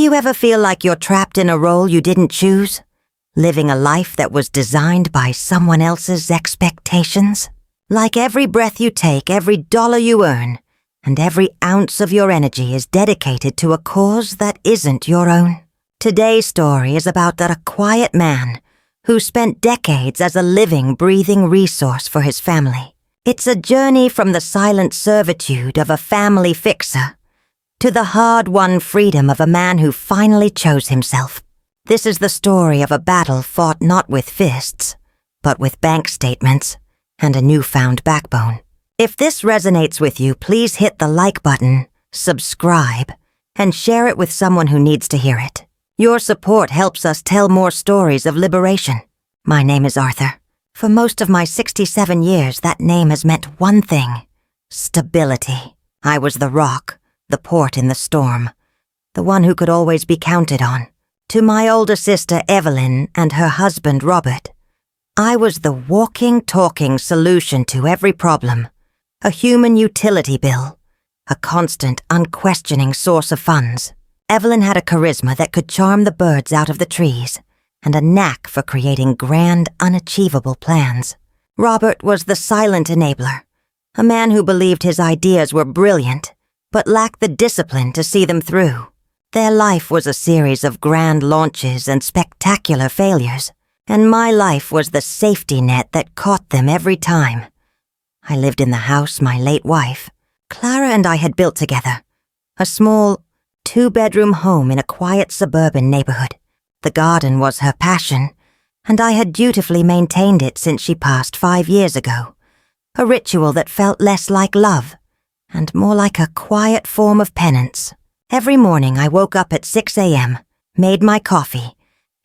you ever feel like you're trapped in a role you didn't choose? Living a life that was designed by someone else's expectations? Like every breath you take, every dollar you earn, and every ounce of your energy is dedicated to a cause that isn't your own. Today's story is about a quiet man who spent decades as a living, breathing resource for his family. It's a journey from the silent servitude of a family fixer to the hard-won freedom of a man who finally chose himself. This is the story of a battle fought not with fists, but with bank statements and a newfound backbone. If this resonates with you, please hit the like button, subscribe, and share it with someone who needs to hear it. Your support helps us tell more stories of liberation. My name is Arthur. For most of my 67 years, that name has meant one thing: stability. I was the rock, the port in the storm, the one who could always be counted on. To my older sister Evelyn and her husband Robert, I was the walking, talking solution to every problem, a human utility bill, a constant, unquestioning source of funds. Evelyn had a charisma that could charm the birds out of the trees, and a knack for creating grand, unachievable plans. Robert was the silent enabler, a man who believed his ideas were brilliant, but lacked the discipline to see them through. Their life was a series of grand launches and spectacular failures, and my life was the safety net that caught them every time. I lived in the house my late wife, Clara, and I had built together, a small, 2-bedroom home in a quiet suburban neighborhood. The garden was her passion, and I had dutifully maintained it since she passed 5 years ago, a ritual that felt less like love and more like a quiet form of penance. Every morning I woke up at 6 a.m., made my coffee,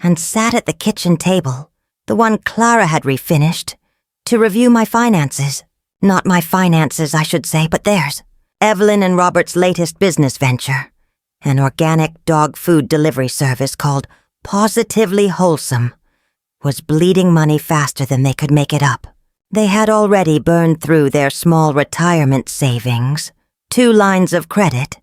and sat at the kitchen table, the one Clara had refinished, to review my finances. Not my finances, I should say, but theirs. Evelyn and Robert's latest business venture, an organic dog food delivery service called Positively Wholesome, was bleeding money faster than they could make it up. They had already burned through their small retirement savings, 2 lines of credit,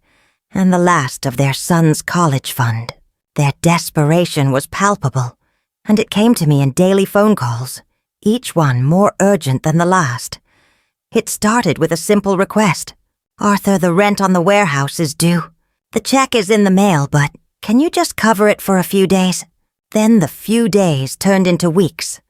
and the last of their son's college fund. Their desperation was palpable, and it came to me in daily phone calls, each one more urgent than the last. It started with a simple request. "Arthur, the rent on the warehouse is due. The check is in the mail, but can you just cover it for a few days?" Then the few days turned into weeks,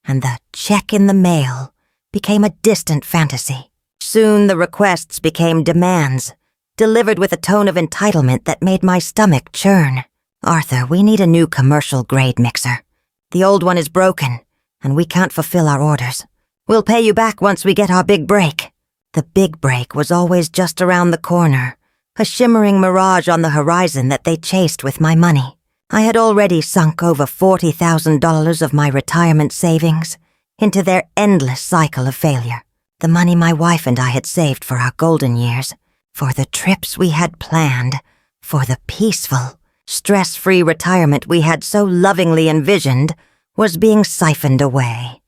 and the check in the mail became a distant fantasy. Soon the requests became demands, delivered with a tone of entitlement that made my stomach churn. "Arthur, we need a new commercial-grade mixer. The old one is broken, and we can't fulfill our orders. We'll pay you back once we get our big break." The big break was always just around the corner, a shimmering mirage on the horizon that they chased with my money. I had already sunk over $40,000 of my retirement savings into their endless cycle of failure. The money my wife and I had saved for our golden years, for the trips we had planned, for the peaceful, stress-free retirement we had so lovingly envisioned, was being siphoned away,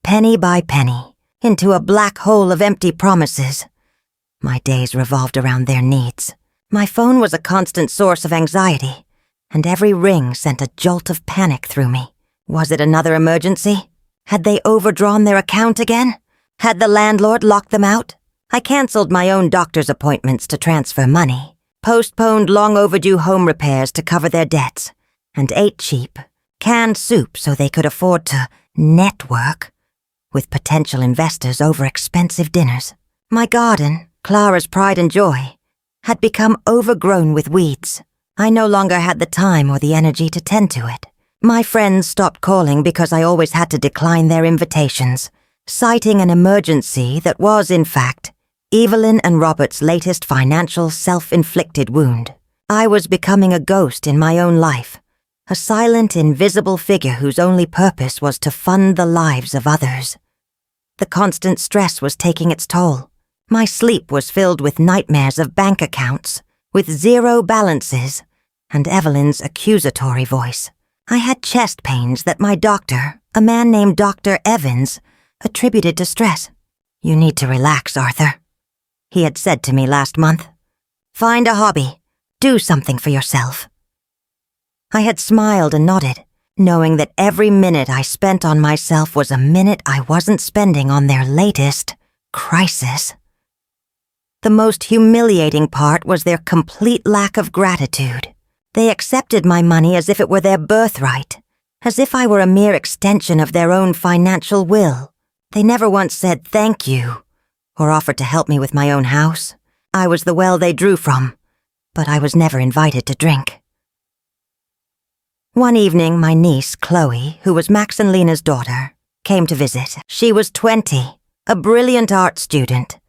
penny by penny, into a black hole of empty promises. My days revolved around their needs. My phone was a constant source of anxiety, and every ring sent a jolt of panic through me. Was it another emergency? Had they overdrawn their account again? Had the landlord locked them out? I canceled my own doctor's appointments to transfer money, postponed long-overdue home repairs to cover their debts, and ate cheap, canned soup so they could afford to network with potential investors over expensive dinners. My garden, Clara's pride and joy, had become overgrown with weeds. I no longer had the time or the energy to tend to it. My friends stopped calling because I always had to decline their invitations, citing an emergency that was, in fact, Evelyn and Robert's latest financial self-inflicted wound. I was becoming a ghost in my own life, a silent, invisible figure whose only purpose was to fund the lives of others. The constant stress was taking its toll. My sleep was filled with nightmares of bank accounts, with zero balances, and Evelyn's accusatory voice. I had chest pains that my doctor, a man named Dr. Evans, attributed to stress. "You need to relax, Arthur," he had said to me last month. "Find a hobby. Do something for yourself." I had smiled and nodded, knowing that every minute I spent on myself was a minute I wasn't spending on their latest crisis. The most humiliating part was their complete lack of gratitude. They accepted my money as if it were their birthright, as if I were a mere extension of their own financial will. They never once said thank you, or offered to help me with my own house. I was the well they drew from, but I was never invited to drink. One evening, my niece, Chloe, who was Max and Lena's daughter, came to visit. She was 20, a brilliant art student,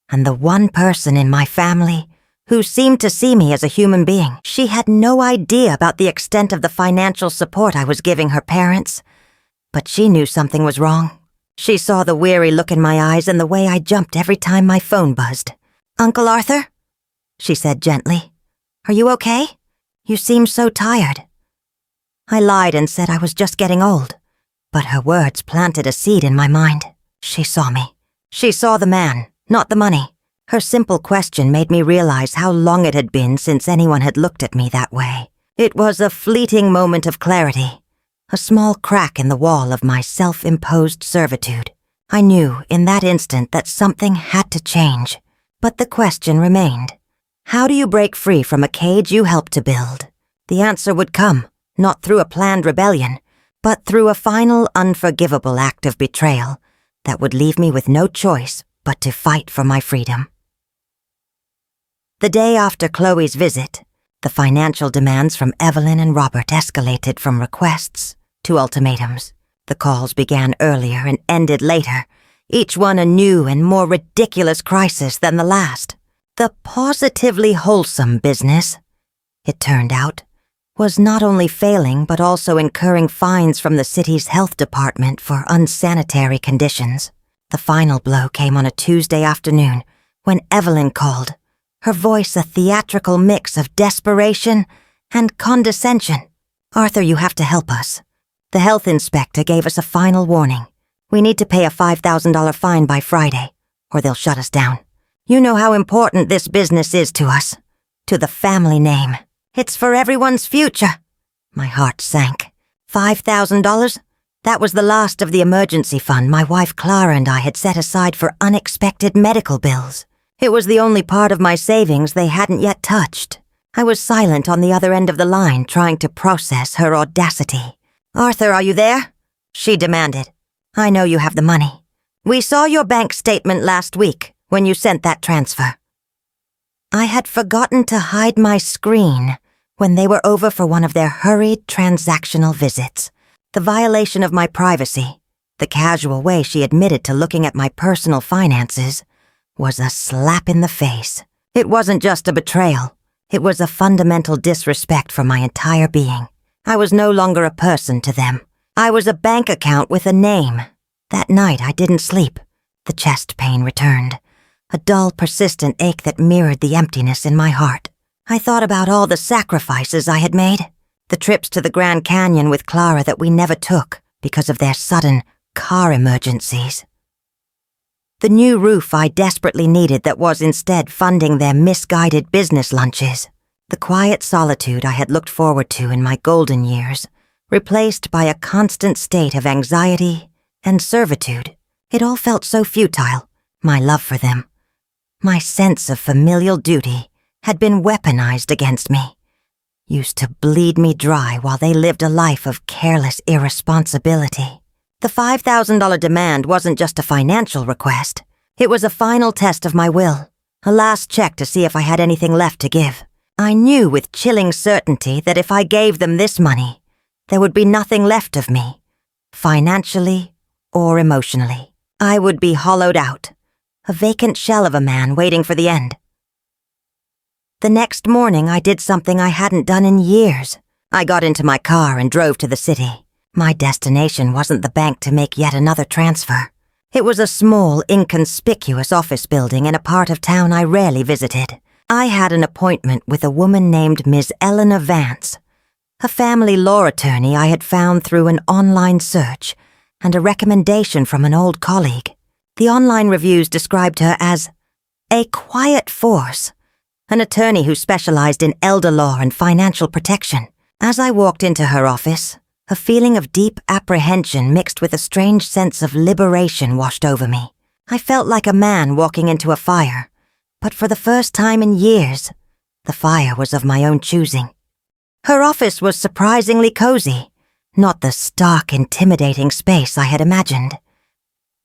and the one person in my family who seemed to see me as a human being. She had no idea about the extent of the financial support I was giving her parents, but she knew something was wrong. She saw the weary look in my eyes and the way I jumped every time my phone buzzed. "Uncle Arthur?" she said gently. "Are you okay? You seem so tired." I lied and said I was just getting old, but her words planted a seed in my mind. She saw me. She saw the man, not the money. Her simple question made me realize how long it had been since anyone had looked at me that way. It was a fleeting moment of clarity, a small crack in the wall of my self-imposed servitude. I knew in that instant that something had to change, but the question remained. How do you break free from a cage you helped to build? The answer would come, not through a planned rebellion, but through a final, unforgivable act of betrayal that would leave me with no choice but to fight for my freedom. The day after Chloe's visit, the financial demands from Evelyn and Robert escalated from requests to ultimatums. The calls began earlier and ended later, each one a new and more ridiculous crisis than the last. The positively wholesome business, it turned out, was not only failing but also incurring fines from the city's health department for unsanitary conditions. The final blow came on a Tuesday afternoon when Evelyn called, her voice a theatrical mix of desperation and condescension. "Arthur, you have to help us. The health inspector gave us a final warning. We need to pay a $5,000 fine by Friday, or they'll shut us down. You know how important this business is to us, to the family name. It's for everyone's future." My heart sank. $5,000? That was the last of the emergency fund my wife Clara and I had set aside for unexpected medical bills. It was the only part of my savings they hadn't yet touched. I was silent on the other end of the line, trying to process her audacity. "Arthur, are you there?" she demanded. "I know you have the money. We saw your bank statement last week when you sent that transfer." I had forgotten to hide my screen when they were over for one of their hurried transactional visits. The violation of my privacy, the casual way she admitted to looking at my personal finances, was a slap in the face. It wasn't just a betrayal. It was a fundamental disrespect for my entire being. I was no longer a person to them. I was a bank account with a name. That night I didn't sleep. The chest pain returned, a dull, persistent ache that mirrored the emptiness in my heart. I thought about all the sacrifices I had made, the trips to the Grand Canyon with Clara that we never took because of their sudden car emergencies. The new roof I desperately needed that was instead funding their misguided business lunches. The quiet solitude I had looked forward to in my golden years, replaced by a constant state of anxiety and servitude. It all felt so futile. My love for them, my sense of familial duty, had been weaponized against me, used to bleed me dry while they lived a life of careless irresponsibility. The $5,000 demand wasn't just a financial request. It was a final test of my will, a last check to see if I had anything left to give. I knew with chilling certainty that if I gave them this money, there would be nothing left of me, financially or emotionally. I would be hollowed out, a vacant shell of a man waiting for the end. The next morning, I did something I hadn't done in years. I got into my car and drove to the city. My destination wasn't the bank to make yet another transfer. It was a small, inconspicuous office building in a part of town I rarely visited. I had an appointment with a woman named Ms. Eleanor Vance, a family law attorney I had found through an online search and a recommendation from an old colleague. The online reviews described her as a quiet force, an attorney who specialized in elder law and financial protection. As I walked into her office, a feeling of deep apprehension mixed with a strange sense of liberation washed over me. I felt like a man walking into a fire, but for the first time in years, the fire was of my own choosing. Her office was surprisingly cozy, not the stark, intimidating space I had imagined.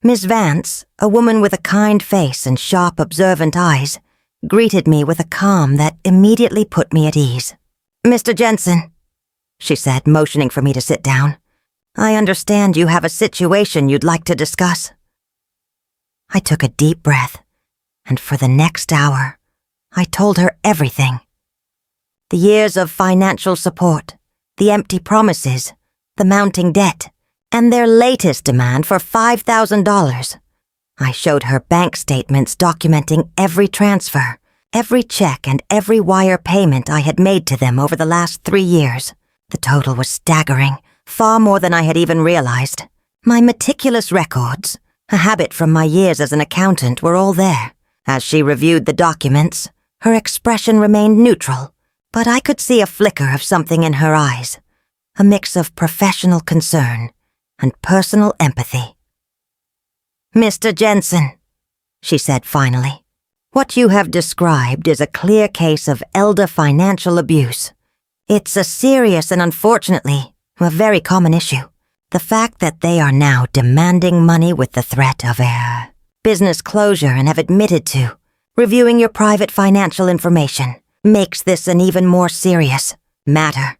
Miss Vance, a woman with a kind face and sharp, observant eyes, greeted me with a calm that immediately put me at ease. "Mr. Jensen," she said, motioning for me to sit down, "I understand you have a situation you'd like to discuss." I took a deep breath, and for the next hour, I told her everything. The years of financial support, the empty promises, the mounting debt, and their latest demand for $5,000. I showed her bank statements documenting every transfer, every check, and every wire payment I had made to them over the last 3 years. The total was staggering, far more than I had even realized. My meticulous records, a habit from my years as an accountant, were all there. As she reviewed the documents, her expression remained neutral, but I could see a flicker of something in her eyes, a mix of professional concern and personal empathy. "Mr. Jensen," she said finally, "what you have described is a clear case of elder financial abuse. It's a serious and unfortunately a very common issue. The fact that they are now demanding money with the threat of business closure and have admitted to reviewing your private financial information makes this an even more serious matter."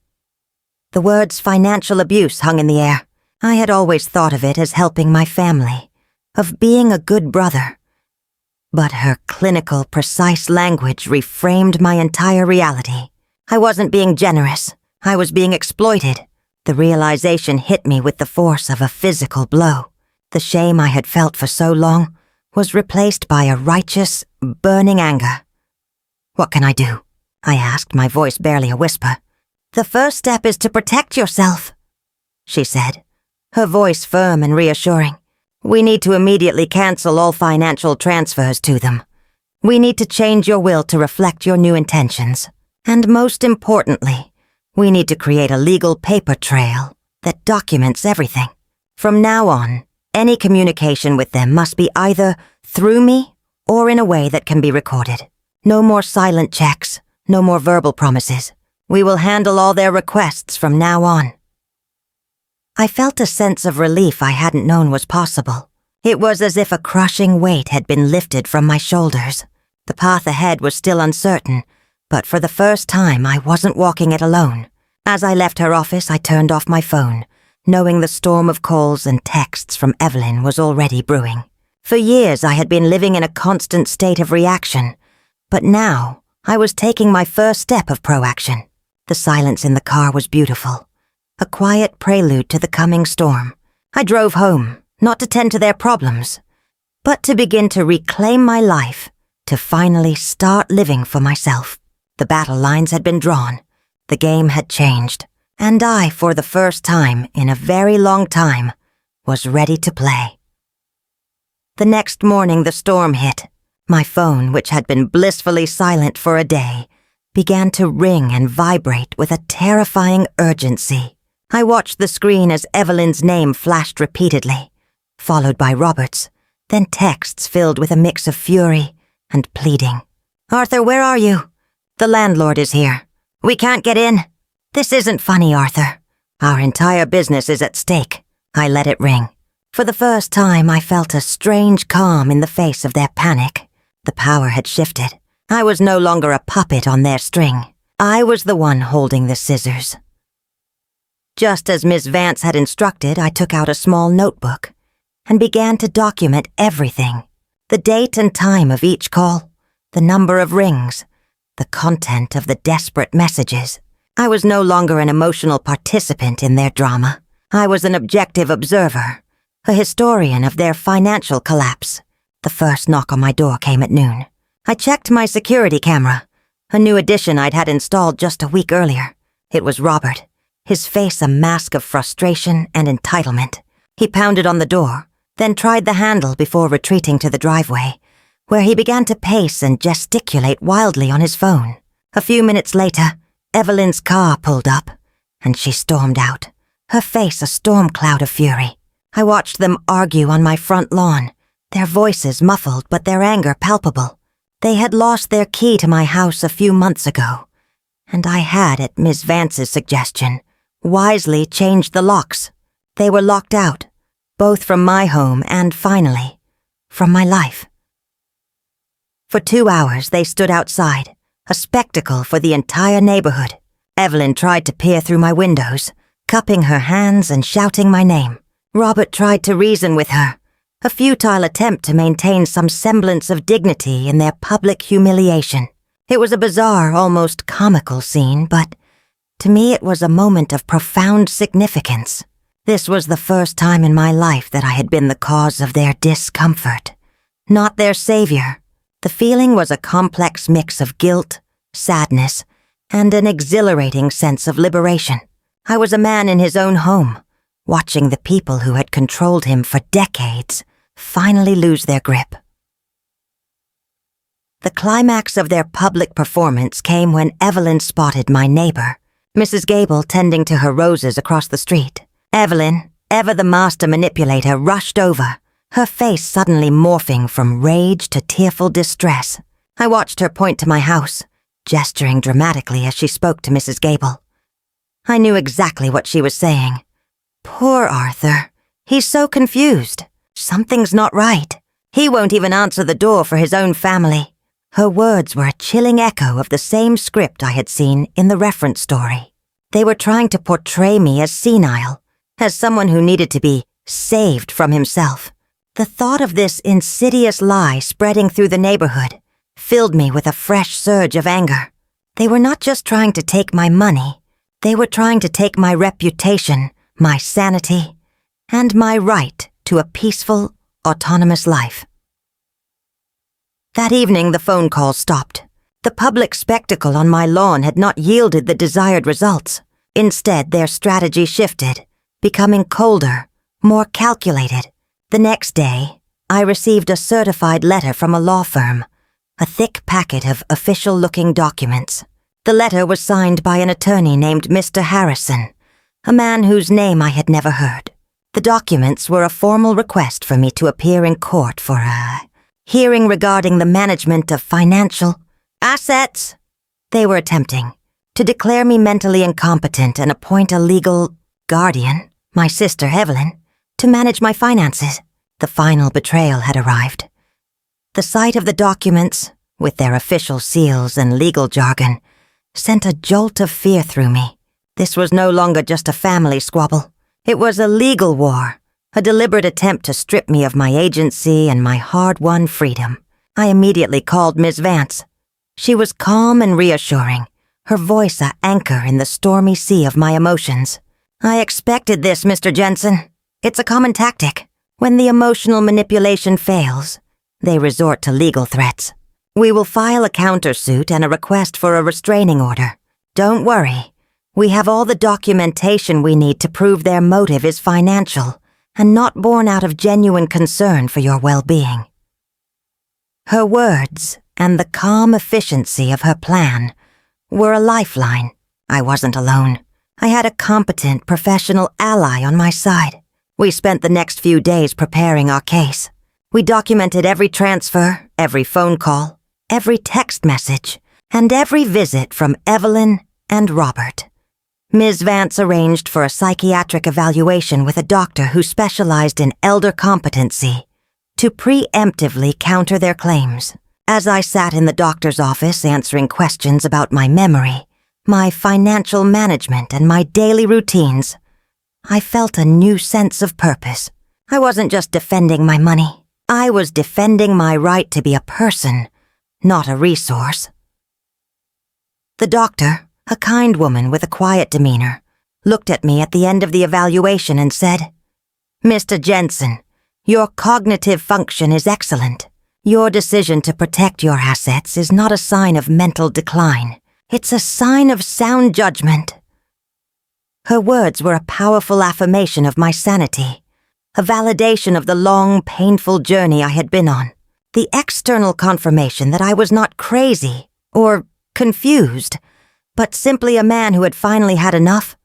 The words financial abuse hung in the air. I had always thought of it as helping my family, of being a good brother. But her clinical, precise language reframed my entire reality. I wasn't being generous. I was being exploited. The realization hit me with the force of a physical blow. The shame I had felt for so long was replaced by a righteous, burning anger. "What can I do?" I asked, my voice barely a whisper. "The first step is to protect yourself," she said, her voice firm and reassuring. "We need to immediately cancel all financial transfers to them. We need to change your will to reflect your new intentions. And most importantly, we need to create a legal paper trail that documents everything. From now on, any communication with them must be either through me or in a way that can be recorded. No more silent checks, no more verbal promises. We will handle all their requests from now on." I felt a sense of relief I hadn't known was possible. It was as if a crushing weight had been lifted from my shoulders. The path ahead was still uncertain, but for the first time I wasn't walking it alone. As I left her office, I turned off my phone, knowing the storm of calls and texts from Evelyn was already brewing. For years I had been living in a constant state of reaction, but now I was taking my first step of proaction. The silence in the car was beautiful, a quiet prelude to the coming storm. I drove home, not to tend to their problems, but to begin to reclaim my life, to finally start living for myself. The battle lines had been drawn, the game had changed, and I, for the first time in a very long time, was ready to play. The next morning the storm hit. My phone, which had been blissfully silent for a day, began to ring and vibrate with a terrifying urgency. I watched the screen as Evelyn's name flashed repeatedly, followed by Robert's, then texts filled with a mix of fury and pleading. "Arthur, where are you? The landlord is here. We can't get in. This isn't funny, Arthur. Our entire business is at stake." I let it ring. For the first time, I felt a strange calm in the face of their panic. The power had shifted. I was no longer a puppet on their string. I was the one holding the scissors. Just as Miss Vance had instructed, I took out a small notebook and began to document everything. The date and time of each call, the number of rings, the content of the desperate messages. I was no longer an emotional participant in their drama. I was an objective observer, a historian of their financial collapse. The first knock on my door came at noon. I checked my security camera, a new addition I'd had installed just a week earlier. It was Robert, his face a mask of frustration and entitlement. He pounded on the door, then tried the handle before retreating to the driveway, where he began to pace and gesticulate wildly on his phone. A few minutes later, Evelyn's car pulled up, and she stormed out, her face a storm cloud of fury. I watched them argue on my front lawn, their voices muffled but their anger palpable. They had lost their key to my house a few months ago, and I had, at Miss Vance's suggestion, wisely changed the locks. They were locked out, both from my home and, finally, from my life. For 2 hours they stood outside, a spectacle for the entire neighborhood. Evelyn tried to peer through my windows, cupping her hands and shouting my name. Robert tried to reason with her, a futile attempt to maintain some semblance of dignity in their public humiliation. It was a bizarre, almost comical scene, but to me it was a moment of profound significance. This was the first time in my life that I had been the cause of their discomfort, not their savior. The feeling was a complex mix of guilt, sadness, and an exhilarating sense of liberation. I was a man in his own home, watching the people who had controlled him for decades finally lose their grip. The climax of their public performance came when Evelyn spotted my neighbor, Mrs. Gable, tending to her roses across the street. Evelyn, ever the master manipulator, rushed over, her face suddenly morphing from rage to tearful distress. I watched her point to my house, gesturing dramatically as she spoke to Mrs. Gable. I knew exactly what she was saying. Poor Arthur. He's so confused. Something's not right. He won't even answer the door for his own family. Her words were a chilling echo of the same script I had seen in the reference story. They were trying to portray me as senile, as someone who needed to be saved from himself. The thought of this insidious lie spreading through the neighborhood filled me with a fresh surge of anger. They were not just trying to take my money, they were trying to take my reputation, my sanity, and my right to a peaceful, autonomous life. That evening the phone call stopped. The public spectacle on my lawn had not yielded the desired results. Instead, their strategy shifted, becoming colder, more calculated. The next day, I received a certified letter from a law firm, a thick packet of official-looking documents. The letter was signed by an attorney named Mr. Harrison, a man whose name I had never heard. The documents were a formal request for me to appear in court for a hearing regarding the management of financial assets. They were attempting to declare me mentally incompetent and appoint a legal guardian, my sister Evelyn, to manage my finances. The final betrayal had arrived. The sight of the documents, with their official seals and legal jargon, sent a jolt of fear through me. This was no longer just a family squabble. It was a legal war, a deliberate attempt to strip me of my agency and my hard-won freedom. I immediately called Miss Vance. She was calm and reassuring, her voice an anchor in the stormy sea of my emotions. I expected this, Mr. Jensen. It's a common tactic. When the emotional manipulation fails, they resort to legal threats. We will file a countersuit and a request for a restraining order. Don't worry. We have all the documentation we need to prove their motive is financial and not born out of genuine concern for your well-being. Her words and the calm efficiency of her plan were a lifeline. I wasn't alone. I had a competent professional ally on my side. We spent the next few days preparing our case. We documented every transfer, every phone call, every text message, and every visit from Evelyn and Robert. Ms. Vance arranged for a psychiatric evaluation with a doctor who specialized in elder competency to preemptively counter their claims. As I sat in the doctor's office answering questions about my memory, my financial management, and my daily routines, I felt a new sense of purpose. I wasn't just defending my money. I was defending my right to be a person, not a resource. The doctor, a kind woman with a quiet demeanor, looked at me at the end of the evaluation and said, "Mr. Jensen, your cognitive function is excellent. Your decision to protect your assets is not a sign of mental decline. It's a sign of sound judgment." Her words were a powerful affirmation of my sanity, a validation of the long, painful journey I had been on, the external confirmation that I was not crazy or confused, but simply a man who had finally had enough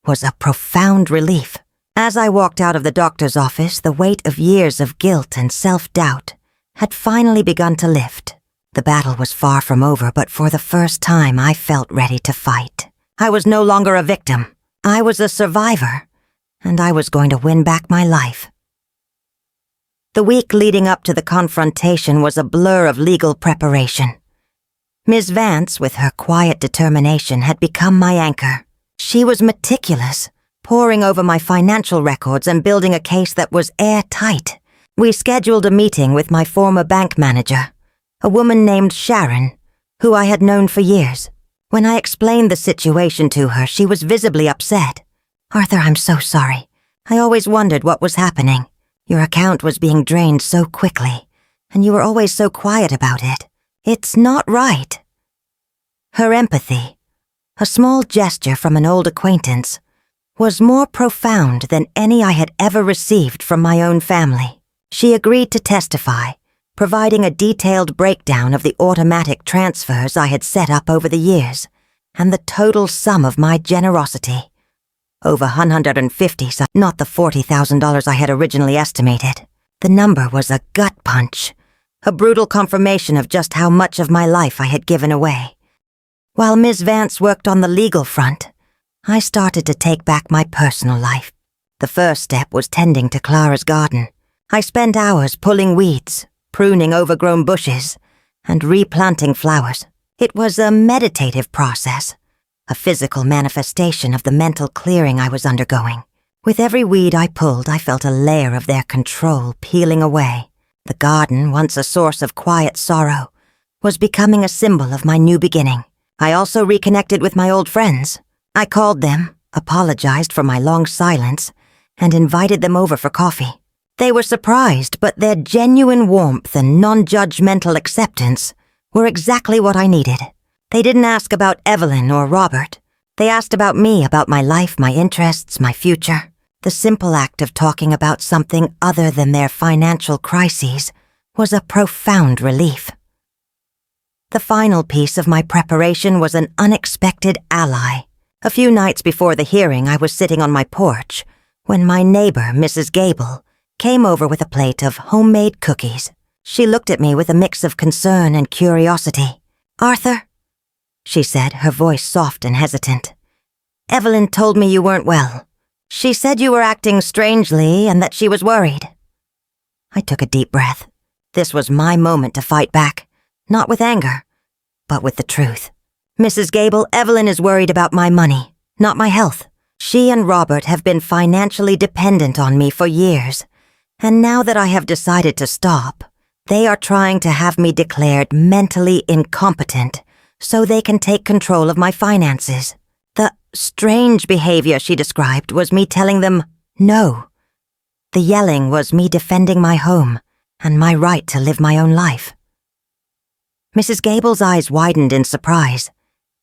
was a profound relief. As I walked out of the doctor's office, the weight of years of guilt and self-doubt had finally begun to lift. The battle was far from over, but for the first time I felt ready to fight. I was no longer a victim. I was a survivor, and I was going to win back my life. The week leading up to the confrontation was a blur of legal preparation. Ms. Vance, with her quiet determination, had become my anchor. She was meticulous, poring over my financial records and building a case that was airtight. We scheduled a meeting with my former bank manager, a woman named Sharon, who I had known for years. When I explained the situation to her, she was visibly upset. "Arthur, I'm so sorry. I always wondered what was happening. Your account was being drained so quickly, and you were always so quiet about it. It's not right." Her empathy, a small gesture from an old acquaintance, was more profound than any I had ever received from my own family. She agreed to testify, providing a detailed breakdown of the automatic transfers I had set up over the years, and the total sum of my generosity. Over $150, not the $40,000 I had originally estimated. The number was a gut punch, a brutal confirmation of just how much of my life I had given away. While Ms. Vance worked on the legal front, I started to take back my personal life. The first step was tending to Clara's garden. I spent hours pulling weeds, pruning overgrown bushes, and replanting flowers. It was a meditative process, a physical manifestation of the mental clearing I was undergoing. With every weed I pulled, I felt a layer of their control peeling away. The garden, once a source of quiet sorrow, was becoming a symbol of my new beginning. I also reconnected with my old friends. I called them, apologized for my long silence, and invited them over for coffee. They were surprised, but their genuine warmth and non-judgmental acceptance were exactly what I needed. They didn't ask about Evelyn or Robert. They asked about me, about my life, my interests, my future. The simple act of talking about something other than their financial crises was a profound relief. The final piece of my preparation was an unexpected ally. A few nights before the hearing, I was sitting on my porch when my neighbor, Mrs. Gable, came over with a plate of homemade cookies. She looked at me with a mix of concern and curiosity. "Arthur," she said, her voice soft and hesitant, "Evelyn told me you weren't well. She said you were acting strangely and that she was worried." I took a deep breath. This was my moment to fight back, not with anger, but with the truth. "Mrs. Gable, Evelyn is worried about my money, not my health. She and Robert have been financially dependent on me for years, and now that I have decided to stop, they are trying to have me declared mentally incompetent so they can take control of my finances. The strange behavior she described was me telling them no. The yelling was me defending my home and my right to live my own life." Mrs. Gable's eyes widened in surprise,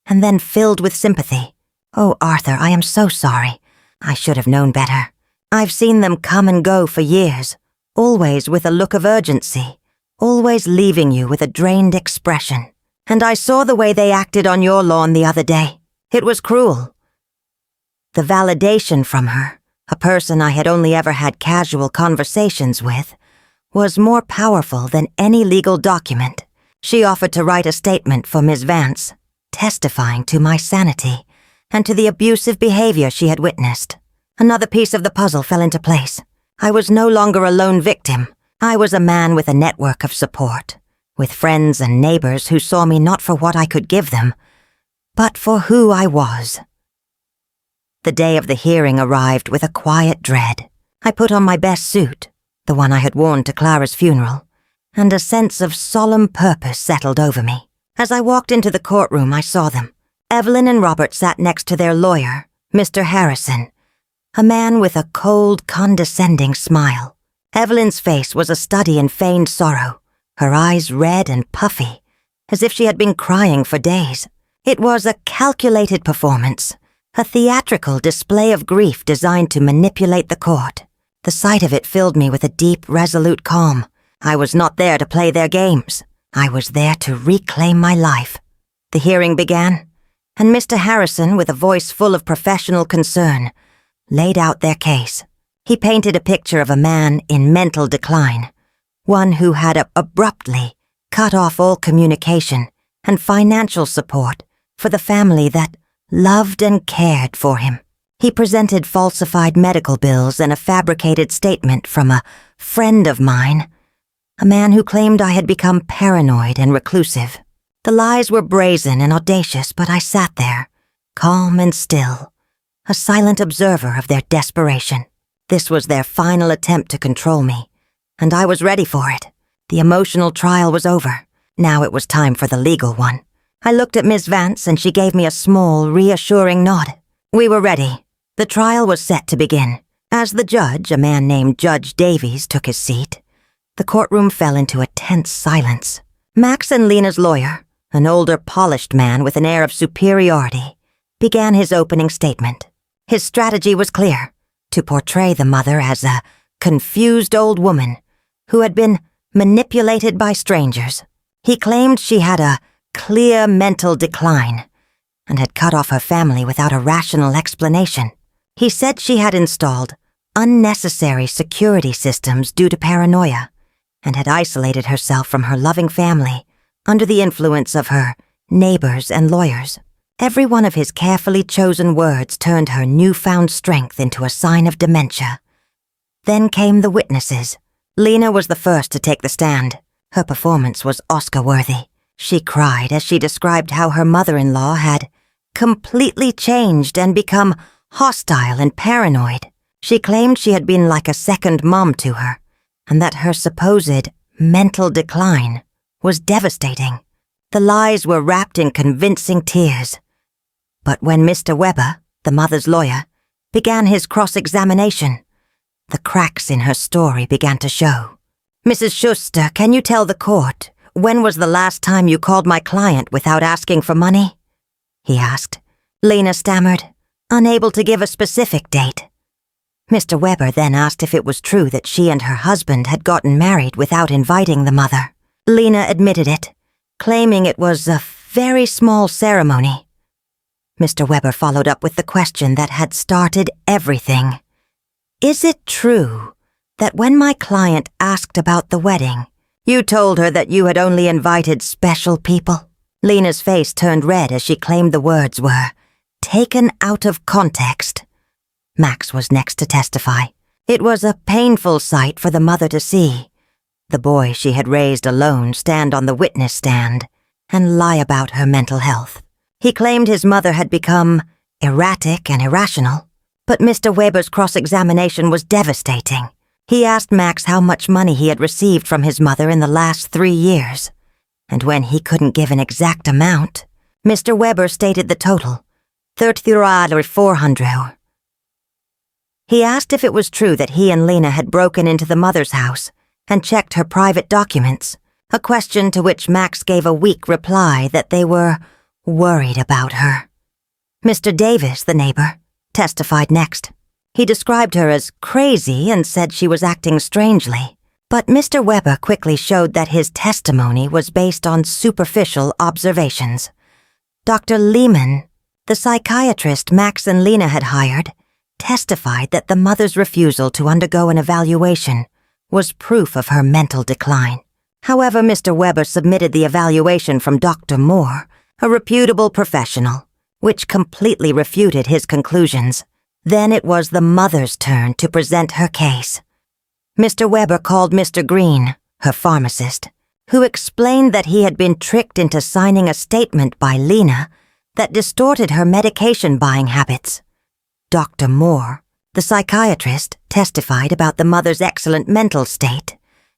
and then filled with sympathy. "Oh, Arthur, I am so sorry. I should have known better. I've seen them come and go for years, always with a look of urgency, always leaving you with a drained expression. And I saw the way they acted on your lawn the other day. It was cruel." The validation from her, a person I had only ever had casual conversations with, was more powerful than any legal document. She offered to write a statement for Ms. Vance, testifying to my sanity and to the abusive behavior she had witnessed. Another piece of the puzzle fell into place. I was no longer a lone victim. I was a man with a network of support, with friends and neighbors who saw me not for what I could give them, but for who I was. The day of the hearing arrived with a quiet dread. I put on my best suit, the one I had worn to Clara's funeral, and a sense of solemn purpose settled over me. As I walked into the courtroom, I saw them. Evelyn and Robert sat next to their lawyer, Mr. Harrison, a man with a cold, condescending smile. Evelyn's face was a study in feigned sorrow, her eyes red and puffy, as if she had been crying for days. It was a calculated performance, a theatrical display of grief designed to manipulate the court. The sight of it filled me with a deep, resolute calm. I was not there to play their games. I was there to reclaim my life. The hearing began, and Mr. Harrison, with a voice full of professional concern, laid out their case. He painted a picture of a man in mental decline, one who had abruptly cut off all communication and financial support for the family that loved and cared for him. He presented falsified medical bills and a fabricated statement from a friend of mine, a man who claimed I had become paranoid and reclusive. The lies were brazen and audacious, but I sat there, calm and still, a silent observer of their desperation. This was their final attempt to control me, and I was ready for it. The emotional trial was over. Now it was time for the legal one. I looked at Miss Vance, and she gave me a small, reassuring nod. We were ready. The trial was set to begin. As the judge, a man named Judge Davies, took his seat, the courtroom fell into a tense silence. Max and Lena's lawyer, an older, polished man with an air of superiority, began his opening statement. His strategy was clear: to portray the mother as a confused old woman who had been manipulated by strangers. He claimed she had a clear mental decline and had cut off her family without a rational explanation. He said she had installed unnecessary security systems due to paranoia and had isolated herself from her loving family under the influence of her neighbors and lawyers. Every one of his carefully chosen words turned her newfound strength into a sign of dementia. Then came the witnesses. Lena was the first to take the stand. Her performance was Oscar-worthy. She cried as she described how her mother-in-law had completely changed and become hostile and paranoid. She claimed she had been like a second mom to her, and that her supposed mental decline was devastating. The lies were wrapped in convincing tears. But when Mr. Weber, the mother's lawyer, began his cross-examination, the cracks in her story began to show. Mrs. Schuster, can you tell the court, when was the last time you called my client without asking for money? He asked. Lena stammered, unable to give a specific date. Mr. Weber then asked if it was true that she and her husband had gotten married without inviting the mother. Lena admitted it, claiming it was a very small ceremony. Mr. Weber followed up with the question that had started everything. Is it true that when my client asked about the wedding, you told her that you had only invited special people? Lena's face turned red as she claimed the words were taken out of context. Max was next to testify. It was a painful sight for the mother to see. The boy she had raised alone stand on the witness stand and lie about her mental health. He claimed his mother had become erratic and irrational, but Mr. Weber's cross-examination was devastating. He asked Max how much money he had received from his mother in the last 3 years, and when he couldn't give an exact amount, Mr. Weber stated the total, $34,400. He asked if it was true that he and Lena had broken into the mother's house and checked her private documents, a question to which Max gave a weak reply that they were worried about her. Mr. Davis, the neighbor, testified next. He described her as crazy and said she was acting strangely, but Mr. Weber quickly showed that his testimony was based on superficial observations. Dr. Lehman, the psychiatrist Max and Lena had hired, testified that the mother's refusal to undergo an evaluation was proof of her mental decline. However, Mr. Weber submitted the evaluation from Dr. Moore, a reputable professional, which completely refuted his conclusions. Then it was the mother's turn to present her case. Mr. Weber called Mr. Green, her pharmacist, who explained that he had been tricked into signing a statement by Lena that distorted her medication buying habits. Dr. Moore, the psychiatrist, testified about the mother's excellent mental state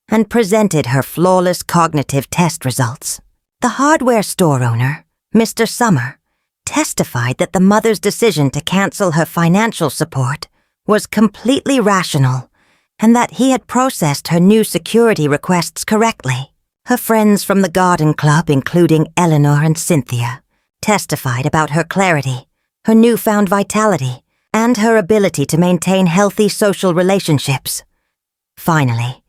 and presented her flawless cognitive test results. The hardware store owner, Mr. Summer, testified that the mother's decision to cancel her financial support was completely rational and that he had processed her new security requests correctly. Her friends from the garden club, including Eleanor and Cynthia, testified about her clarity, her newfound vitality, and her ability to maintain healthy social relationships. Finally,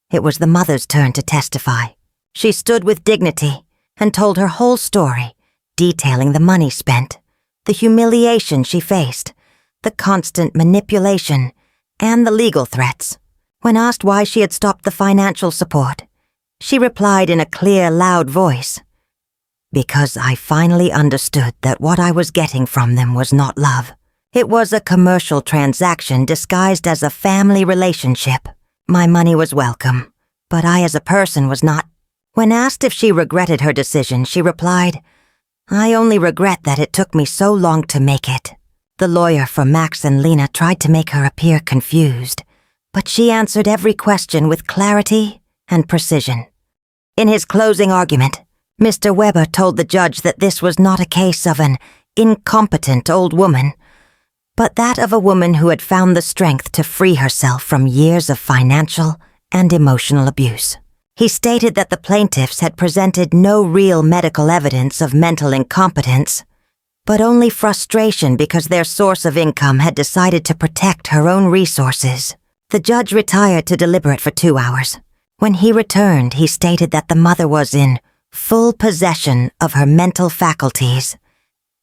it was the mother's turn to testify. She stood with dignity and told her whole story, detailing the money spent, the humiliation she faced, the constant manipulation, and the legal threats. When asked why she had stopped the financial support, she replied in a clear, loud voice, "Because I finally understood that what I was getting from them was not love. It was a commercial transaction disguised as a family relationship. My money was welcome, but I as a person was not." When asked if she regretted her decision, she replied, "I only regret that it took me so long to make it." The lawyer for Max and Lena tried to make her appear confused, but she answered every question with clarity and precision. In his closing argument, Mr. Weber told the judge that this was not a case of an incompetent old woman, but that of a woman who had found the strength to free herself from years of financial and emotional abuse. He stated that the plaintiffs had presented no real medical evidence of mental incompetence, but only frustration because their source of income had decided to protect her own resources. The judge retired to deliberate for 2 hours. When he returned, he stated that the mother was in full possession of her mental faculties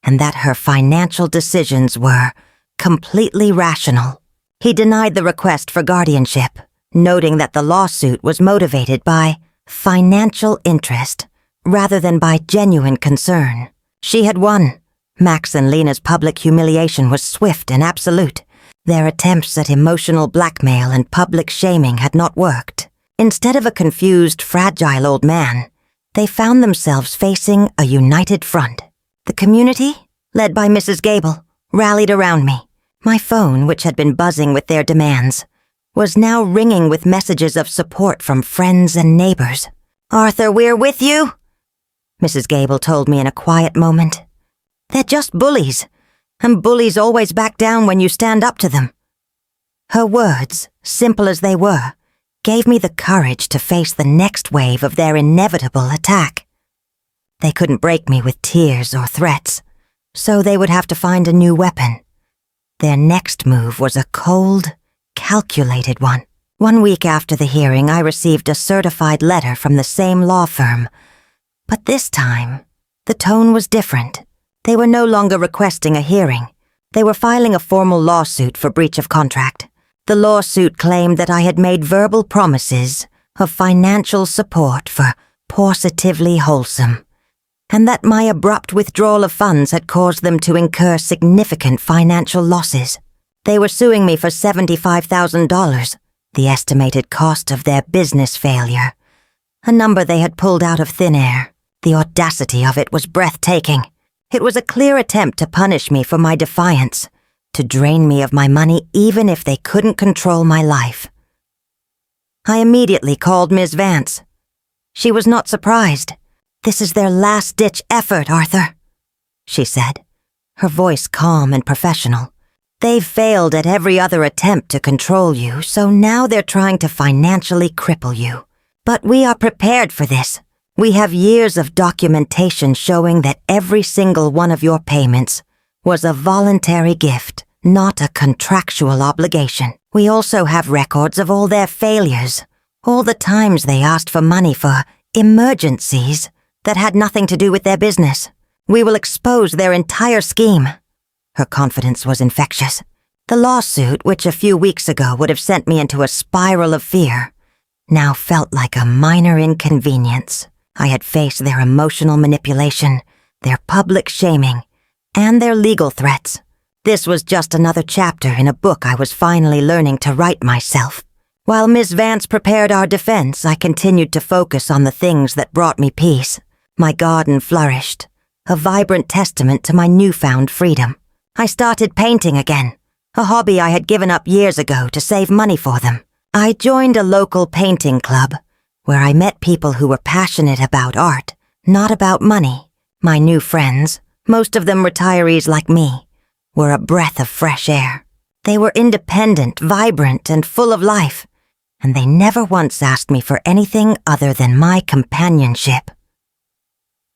and that her financial decisions were completely rational. He denied the request for guardianship, noting that the lawsuit was motivated by financial interest rather than by genuine concern. She had won. Max and Lena's public humiliation was swift and absolute. Their attempts at emotional blackmail and public shaming had not worked. Instead of a confused, fragile old man, they found themselves facing a united front. The community, led by Mrs. Gable, rallied around me. My phone, which had been buzzing with their demands, was now ringing with messages of support from friends and neighbors. "Arthur, we're with you," Mrs. Gable told me in a quiet moment. "They're just bullies, and bullies always back down when you stand up to them." Her words, simple as they were, gave me the courage to face the next wave of their inevitable attack. They couldn't break me with tears or threats, so they would have to find a new weapon. Their next move was a cold, calculated one. 1 week after the hearing, I received a certified letter from the same law firm, but this time, the tone was different. They were no longer requesting a hearing. They were filing a formal lawsuit for breach of contract. The lawsuit claimed that I had made verbal promises of financial support for Positively Wholesome, and that my abrupt withdrawal of funds had caused them to incur significant financial losses. They were suing me for $75,000, the estimated cost of their business failure, a number they had pulled out of thin air. The audacity of it was breathtaking. It was a clear attempt to punish me for my defiance, to drain me of my money even if they couldn't control my life. I immediately called Ms. Vance. She was not surprised. "This is their last-ditch effort, Arthur," she said, her voice calm and professional. "They've failed at every other attempt to control you, so now they're trying to financially cripple you. But we are prepared for this. We have years of documentation showing that every single one of your payments was a voluntary gift, not a contractual obligation. We also have records of all their failures, all the times they asked for money for emergencies that had nothing to do with their business. We will expose their entire scheme." Her confidence was infectious. The lawsuit, which a few weeks ago would have sent me into a spiral of fear, now felt like a minor inconvenience. I had faced their emotional manipulation, their public shaming, and their legal threats. This was just another chapter in a book I was finally learning to write myself. While Ms. Vance prepared our defense, I continued to focus on the things that brought me peace. My garden flourished, a vibrant testament to my newfound freedom. I started painting again, a hobby I had given up years ago to save money for them. I joined a local painting club, where I met people who were passionate about art, not about money. My new friends, most of them retirees like me, were a breath of fresh air. They were independent, vibrant, and full of life, and they never once asked me for anything other than my companionship.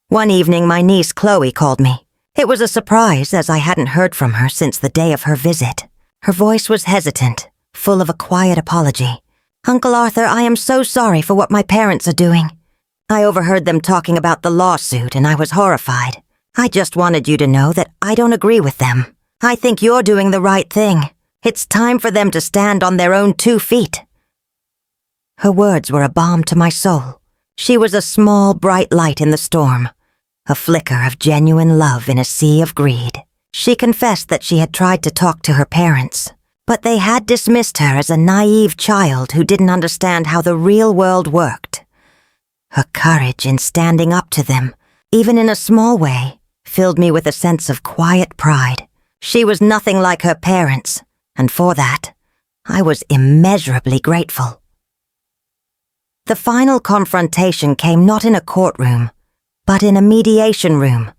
One evening, my niece Chloe called me. It was a surprise, as I hadn't heard from her since the day of her visit. Her voice was hesitant, full of a quiet apology. "Uncle Arthur, I am so sorry for what my parents are doing. I overheard them talking about the lawsuit and I was horrified. I just wanted you to know that I don't agree with them. I think you're doing the right thing. It's time for them to stand on their own 2 feet." Her words were a balm to my soul. She was a small, bright light in the storm, a flicker of genuine love in a sea of greed. She confessed that she had tried to talk to her parents, but they had dismissed her as a naive child who didn't understand how the real world worked. Her courage in standing up to them, even in a small way, filled me with a sense of quiet pride. She was nothing like her parents, and for that, I was immeasurably grateful. The final confrontation came not in a courtroom, but in a mediation room,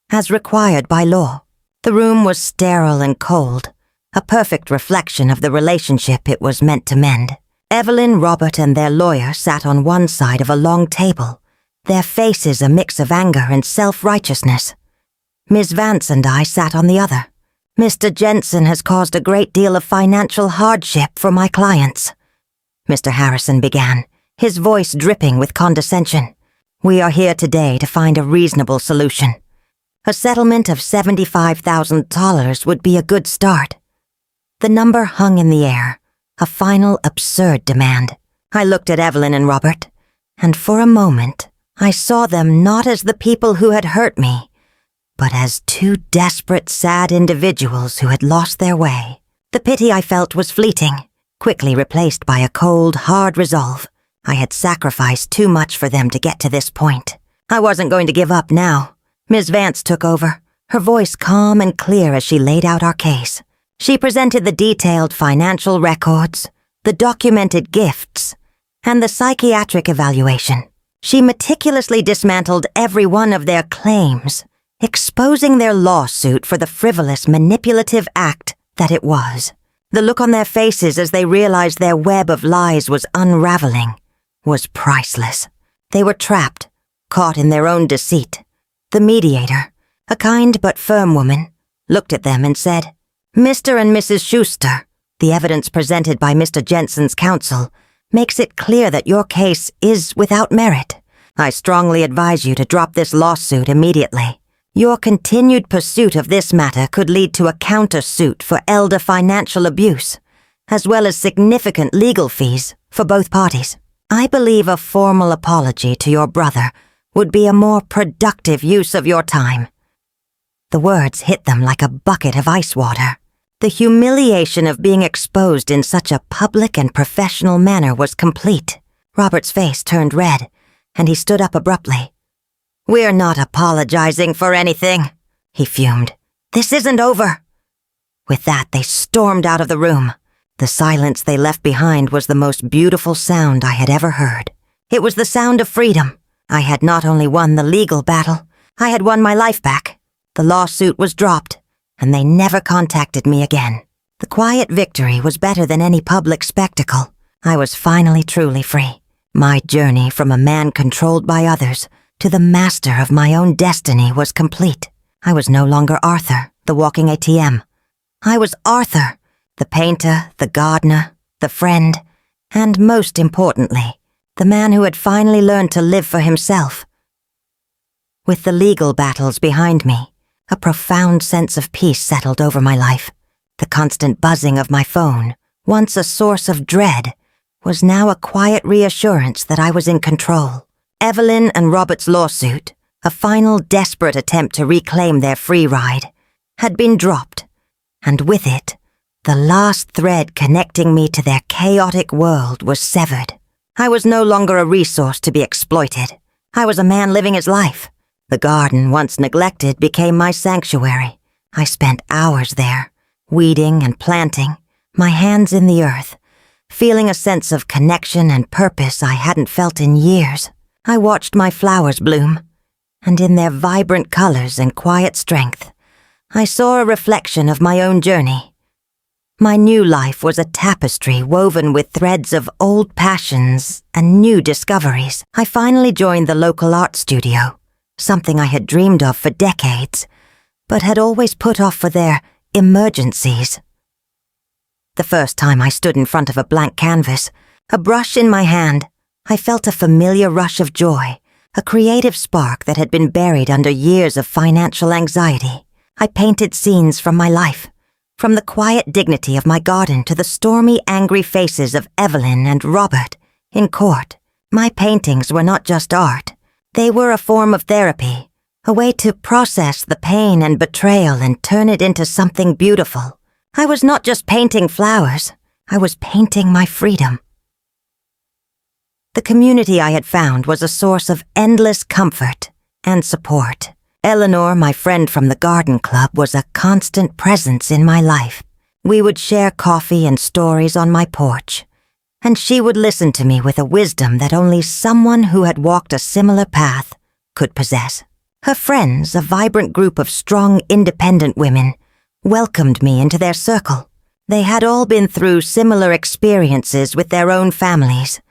as required by law. The room was sterile and cold, a perfect reflection of the relationship it was meant to mend. Evelyn, Robert, and their lawyer sat on one side of a long table, their faces a mix of anger and self-righteousness. Ms. Vance and I sat on the other. "Mr. Jensen has caused a great deal of financial hardship for my clients," Mr. Harrison began, his voice dripping with condescension. "We are here today to find a reasonable solution. A settlement of $75,000 would be a good start." The number hung in the air, a final absurd demand. I looked at Evelyn and Robert, and for a moment I saw them not as the people who had hurt me, but as 2 desperate, sad individuals who had lost their way. The pity I felt was fleeting, quickly replaced by a cold, hard resolve. I had sacrificed too much for them to get to this point. I wasn't going to give up now. Ms. Vance took over, her voice calm and clear as she laid out our case. She presented the detailed financial records, the documented gifts, and the psychiatric evaluation. She meticulously dismantled every one of their claims, exposing their lawsuit for the frivolous, manipulative act that it was. The look on their faces as they realized their web of lies was unraveling was priceless. They were trapped, caught in their own deceit. The mediator, a kind but firm woman, looked at them and said, "Mr. and Mrs. Schuster, the evidence presented by Mr. Jensen's counsel makes it clear that your case is without merit. I strongly advise you to drop this lawsuit immediately. Your continued pursuit of this matter could lead to a countersuit for elder financial abuse, as well as significant legal fees for both parties. I believe a formal apology to your brother would be a more productive use of your time." The words hit them like a bucket of ice water. The humiliation of being exposed in such a public and professional manner was complete. Robert's face turned red, and he stood up abruptly. "We're not apologizing for anything," he fumed. "This isn't over." With that, they stormed out of the room. The silence they left behind was the most beautiful sound I had ever heard. It was the sound of freedom. I had not only won the legal battle, I had won my life back. The lawsuit was dropped, and they never contacted me again. The quiet victory was better than any public spectacle. I was finally truly free. My journey from a man controlled by others to the master of my own destiny was complete. I was no longer Arthur, the walking ATM. I was Arthur, the painter, the gardener, the friend, and most importantly, the man who had finally learned to live for himself. With the legal battles behind me, a profound sense of peace settled over my life. The constant buzzing of my phone, once a source of dread, was now a quiet reassurance that I was in control. Evelyn and Robert's lawsuit, a final desperate attempt to reclaim their free ride, had been dropped, and with it, the last thread connecting me to their chaotic world was severed. I was no longer a resource to be exploited. I was a man living his life. The garden, once neglected, became my sanctuary. I spent hours there, weeding and planting, my hands in the earth, feeling a sense of connection and purpose I hadn't felt in years. I watched my flowers bloom, and in their vibrant colors and quiet strength, I saw a reflection of my own journey. My new life was a tapestry woven with threads of old passions and new discoveries. I finally joined the local art studio, something I had dreamed of for decades, but had always put off for their emergencies. The first time I stood in front of a blank canvas, a brush in my hand, I felt a familiar rush of joy, a creative spark that had been buried under years of financial anxiety. I painted scenes from my life, from the quiet dignity of my garden to the stormy, angry faces of Evelyn and Robert in court. My paintings were not just art. They were a form of therapy, a way to process the pain and betrayal and turn it into something beautiful. I was not just painting flowers. I was painting my freedom. The community I had found was a source of endless comfort and support. Eleanor, my friend from the garden club, was a constant presence in my life. We would share coffee and stories on my porch, and she would listen to me with a wisdom that only someone who had walked a similar path could possess. Her friends, a vibrant group of strong, independent women, welcomed me into their circle. They had all been through similar experiences with their own families,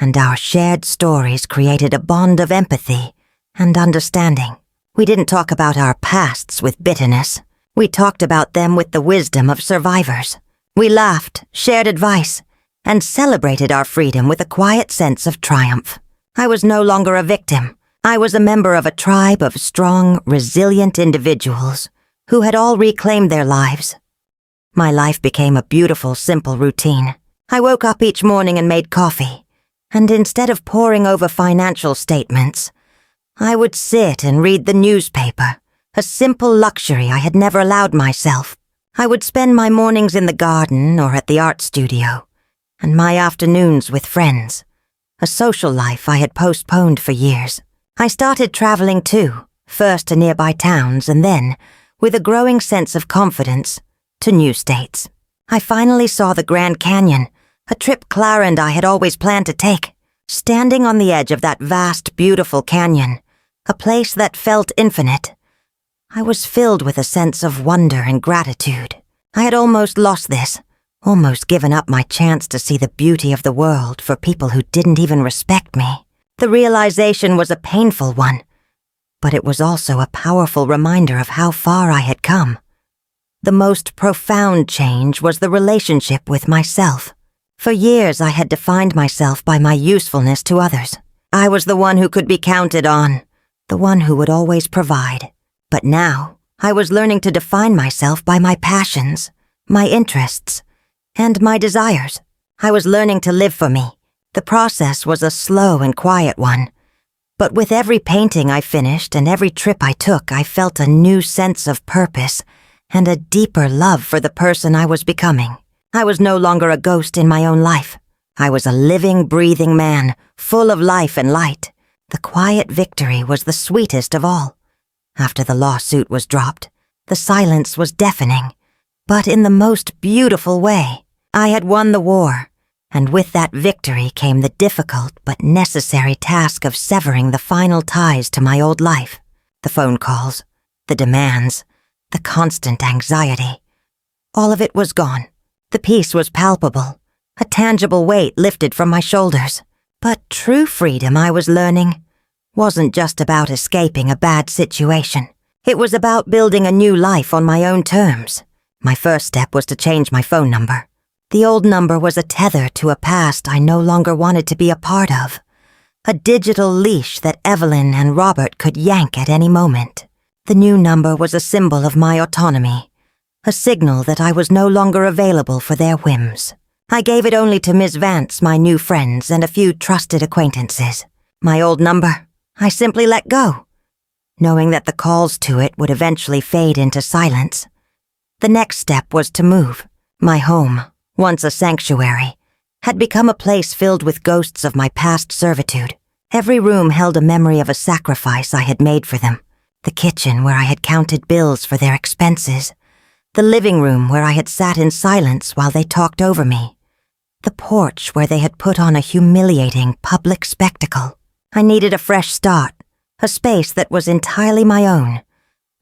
and our shared stories created a bond of empathy and understanding. We didn't talk about our pasts with bitterness. We talked about them with the wisdom of survivors. We laughed, shared advice, and celebrated our freedom with a quiet sense of triumph. I was no longer a victim. I was a member of a tribe of strong, resilient individuals who had all reclaimed their lives. My life became a beautiful, simple routine. I woke up each morning and made coffee, and instead of poring over financial statements, I would sit and read the newspaper, a simple luxury I had never allowed myself. I would spend my mornings in the garden or at the art studio, and my afternoons with friends, a social life I had postponed for years. I started traveling too, first to nearby towns and then, with a growing sense of confidence, to new states. I finally saw the Grand Canyon, a trip Clara and I had always planned to take. Standing on the edge of that vast, beautiful canyon, a place that felt infinite, I was filled with a sense of wonder and gratitude. I had almost lost this, almost given up my chance to see the beauty of the world for people who didn't even respect me. The realization was a painful one, but it was also a powerful reminder of how far I had come. The most profound change was the relationship with myself. For years I had defined myself by my usefulness to others. I was the one who could be counted on, the one who would always provide. But now, I was learning to define myself by my passions, my interests, and my desires. I was learning to live for me. The process was a slow and quiet one. But with every painting I finished and every trip I took, I felt a new sense of purpose and a deeper love for the person I was becoming. I was no longer a ghost in my own life. I was a living, breathing man, full of life and light. The quiet victory was the sweetest of all. After the lawsuit was dropped, the silence was deafening, but in the most beautiful way. I had won the war, and with that victory came the difficult but necessary task of severing the final ties to my old life. The phone calls, the demands, the constant anxiety. All of it was gone. The peace was palpable, a tangible weight lifted from my shoulders. But true freedom, I was learning, wasn't just about escaping a bad situation. It was about building a new life on my own terms. My first step was to change my phone number. The old number was a tether to a past I no longer wanted to be a part of, a digital leash that Evelyn and Robert could yank at any moment. The new number was a symbol of my autonomy, a signal that I was no longer available for their whims. I gave it only to Miss Vance, my new friends, and a few trusted acquaintances. My old number, I simply let go, knowing that the calls to it would eventually fade into silence. The next step was to move. My home, once a sanctuary, had become a place filled with ghosts of my past servitude. Every room held a memory of a sacrifice I had made for them. The kitchen where I had counted bills for their expenses. The living room where I had sat in silence while they talked over me. The porch where they had put on a humiliating public spectacle. I needed a fresh start, a space that was entirely my own,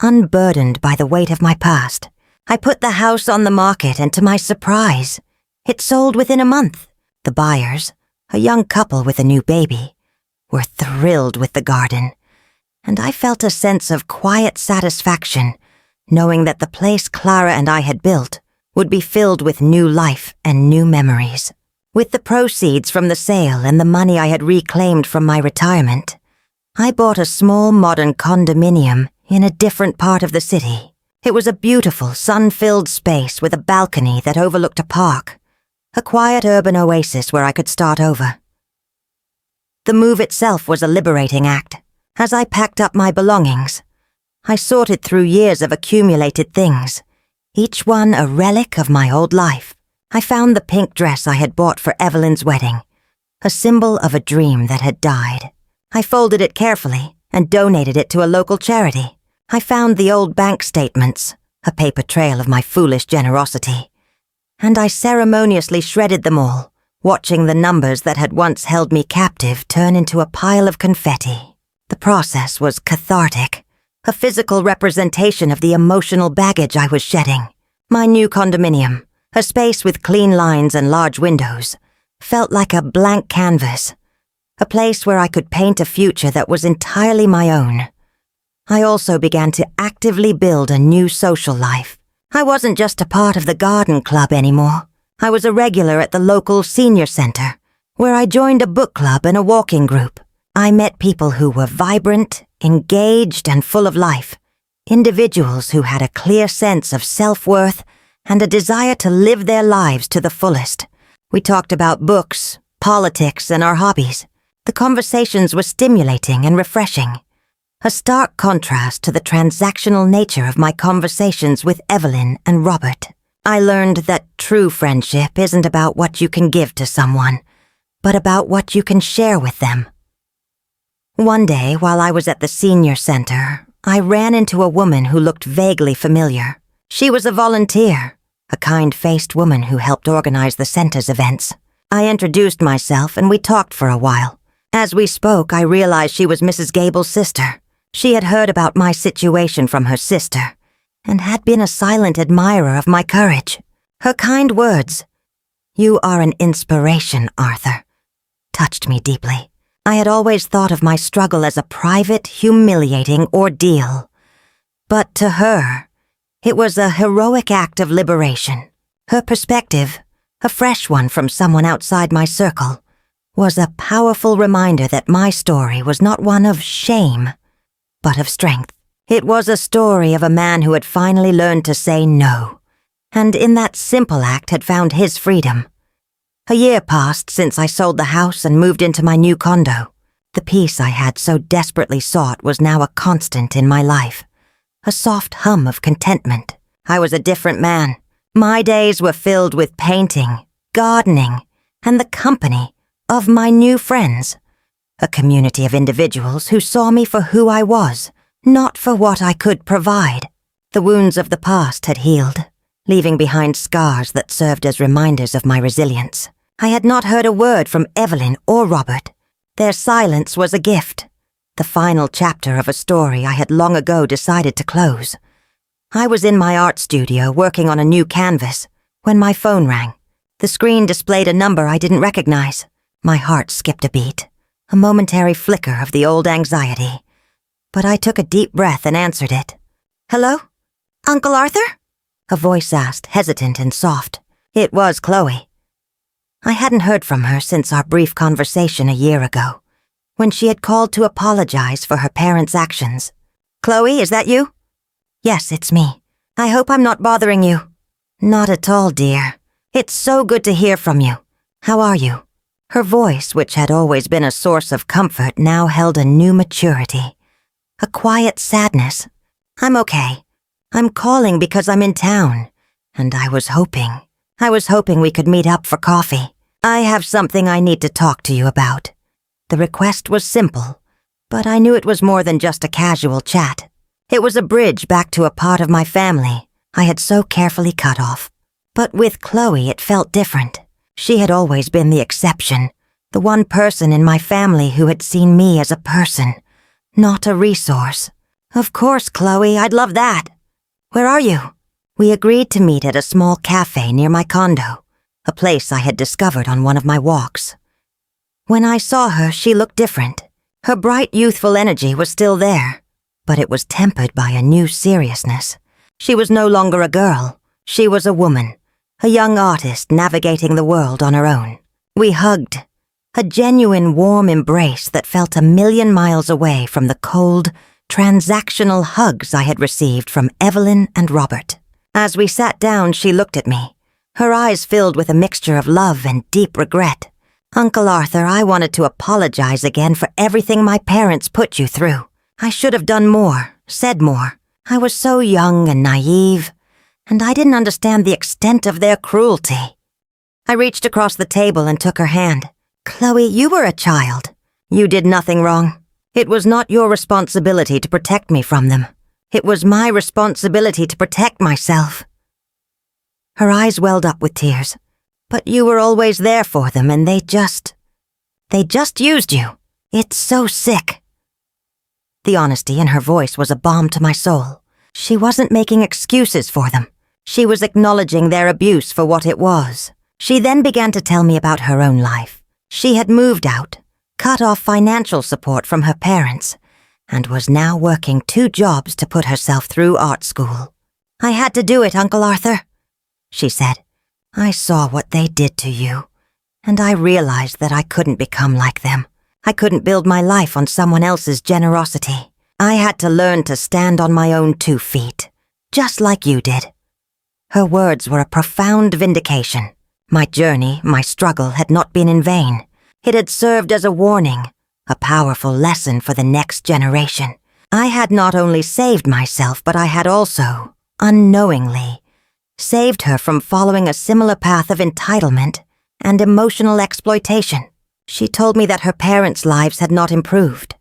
unburdened by the weight of my past. I put the house on the market, and to my surprise, it sold within a month. The buyers, a young couple with a new baby, were thrilled with the garden, and I felt a sense of quiet satisfaction knowing that the place Clara and I had built would be filled with new life and new memories. With the proceeds from the sale and the money I had reclaimed from my retirement, I bought a small modern condominium in a different part of the city. It was a beautiful, sun-filled space with a balcony that overlooked a park, a quiet urban oasis where I could start over. The move itself was a liberating act. As I packed up my belongings, I sorted through years of accumulated things, each one a relic of my old life. I found the pink dress I had bought for Evelyn's wedding, a symbol of a dream that had died. I folded it carefully and donated it to a local charity. I found the old bank statements, a paper trail of my foolish generosity, and I ceremoniously shredded them all, watching the numbers that had once held me captive turn into a pile of confetti. The process was cathartic, a physical representation of the emotional baggage I was shedding. My new condominium, a space with clean lines and large windows, felt like a blank canvas, a place where I could paint a future that was entirely my own. I also began to actively build a new social life. I wasn't just a part of the garden club anymore. I was a regular at the local senior center, where I joined a book club and a walking group. I met people who were vibrant, engaged, and full of life, individuals who had a clear sense of self-worth and a desire to live their lives to the fullest. We talked about books, politics, and our hobbies. The conversations were stimulating and refreshing, a stark contrast to the transactional nature of my conversations with Evelyn and Robert. I learned that true friendship isn't about what you can give to someone, but about what you can share with them. One day, while I was at the senior center, I ran into a woman who looked vaguely familiar. She was a volunteer, a kind-faced woman who helped organize the center's events. I introduced myself and we talked for a while. As we spoke, I realized she was Mrs. Gable's sister. She had heard about my situation from her sister and had been a silent admirer of my courage. Her kind words, "You are an inspiration, Arthur," touched me deeply. I had always thought of my struggle as a private, humiliating ordeal. But to her, it was a heroic act of liberation. Her perspective, a fresh one from someone outside my circle, was a powerful reminder that my story was not one of shame, but of strength. It was a story of a man who had finally learned to say no, and in that simple act had found his freedom. A year passed since I sold the house and moved into my new condo. The peace I had so desperately sought was now a constant in my life, a soft hum of contentment. I was a different man. My days were filled with painting, gardening, and the company of my new friends, a community of individuals who saw me for who I was, not for what I could provide. The wounds of the past had healed, leaving behind scars that served as reminders of my resilience. I had not heard a word from Evelyn or Robert. Their silence was a gift, the final chapter of a story I had long ago decided to close. I was in my art studio working on a new canvas when my phone rang. The screen displayed a number I didn't recognize. My heart skipped a beat, a momentary flicker of the old anxiety. But I took a deep breath and answered it. "Hello? Uncle Arthur?" a voice asked, hesitant and soft. It was Chloe. I hadn't heard from her since our brief conversation a year ago, when she had called to apologize for her parents' actions. "Chloe, is that you?" "Yes, it's me. I hope I'm not bothering you." "Not at all, dear. It's so good to hear from you. How are you?" Her voice, which had always been a source of comfort, now held a new maturity, a quiet sadness. "I'm okay. I'm calling because I'm in town, and I was hoping we could meet up for coffee. I have something I need to talk to you about." The request was simple, but I knew it was more than just a casual chat. It was a bridge back to a part of my family I had so carefully cut off. But with Chloe, it felt different. She had always been the exception, the one person in my family who had seen me as a person, not a resource. "Of course, Chloe, I'd love that. Where are you?" We agreed to meet at a small cafe near my condo, a place I had discovered on one of my walks. When I saw her, she looked different. Her bright, youthful energy was still there, but it was tempered by a new seriousness. She was no longer a girl. She was a woman, a young artist navigating the world on her own. We hugged, A genuine warm embrace that felt a million miles away from the cold, transactional hugs I had received from Evelyn and Robert. As we sat down, she looked at me, her eyes filled with a mixture of love and deep regret. "Uncle Arthur, I wanted to apologize again for everything my parents put you through. I should have done more, said more. I was so young and naive, and I didn't understand the extent of their cruelty." I reached across the table and took her hand. "Chloe, you were a child. You did nothing wrong. It was not your responsibility to protect me from them. It was my responsibility to protect myself." Her eyes welled up with tears. "But you were always there for them, and they just used you. It's so sick." The honesty in her voice was a balm to my soul. She wasn't making excuses for them. She was acknowledging their abuse for what it was. She then began to tell me about her own life. She had moved out, cut off financial support from her parents, and was now working 2 jobs to put herself through art school. "I had to do it, Uncle Arthur," she said. "I saw what they did to you, and I realized that I couldn't become like them. I couldn't build my life on someone else's generosity. I had to learn to stand on my own 2 feet, just like you did." Her words were a profound vindication. My journey, my struggle had not been in vain. It had served as a warning, a powerful lesson for the next generation. I had not only saved myself, but I had also, unknowingly, saved her from following a similar path of entitlement and emotional exploitation. She told me that her parents' lives had not improved.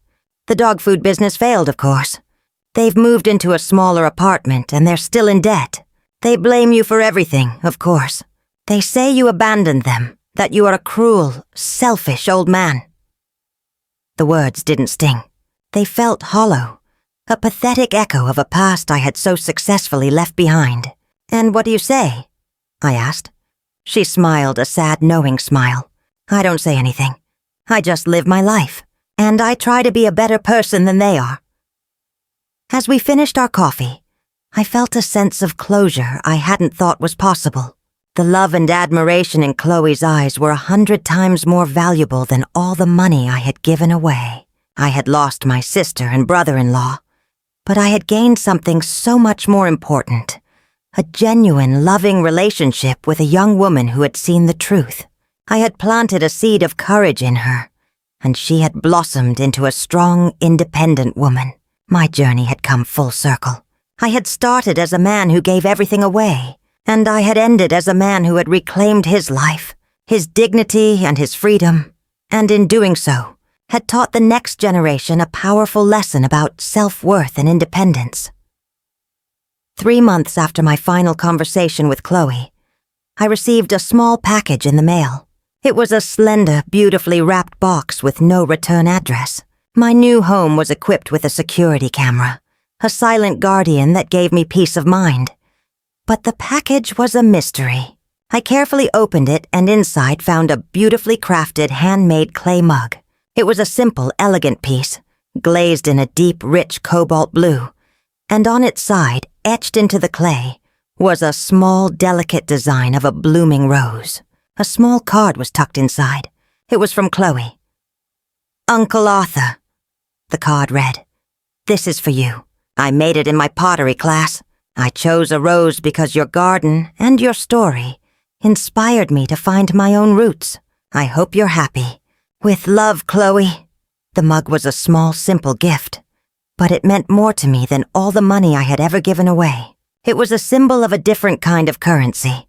The dog food business failed, of course. They've moved into a smaller apartment and they're still in debt. They blame you for everything, of course. They say you abandoned them, that you are a cruel, selfish old man. The words didn't sting. They felt hollow, a pathetic echo of a past I had so successfully left behind. "And what do you say?" I asked. She smiled, a sad, knowing smile. "I don't say anything. I just live my life, and I try to be a better person than they are." As we finished our coffee, I felt a sense of closure I hadn't thought was possible. The love and admiration in Chloe's eyes were 100 times more valuable than all the money I had given away. I had lost my sister and brother-in-law, but I had gained something so much more important, a genuine, loving relationship with a young woman who had seen the truth. I had planted a seed of courage in her, and she had blossomed into a strong, independent woman. My journey had come full circle. I had started as a man who gave everything away, and I had ended as a man who had reclaimed his life, his dignity and his freedom, and in doing so, had taught the next generation a powerful lesson about self-worth and independence. 3 months after my final conversation with Chloe, I received a small package in the mail. It was a slender, beautifully wrapped box with no return address. My new home was equipped with a security camera, a silent guardian that gave me peace of mind. But the package was a mystery. I carefully opened it and inside found a beautifully crafted handmade clay mug. It was a simple, elegant piece, glazed in a deep, rich cobalt blue, and on its side, etched into the clay, was a small, delicate design of a blooming rose. A small card was tucked inside. It was from Chloe. "Uncle Arthur," the card read. "This is for you. I made it in my pottery class. I chose a rose because your garden and your story inspired me to find my own roots. I hope you're happy. With love, Chloe." The mug was a small, simple gift, but it meant more to me than all the money I had ever given away. It was a symbol of a different kind of currency,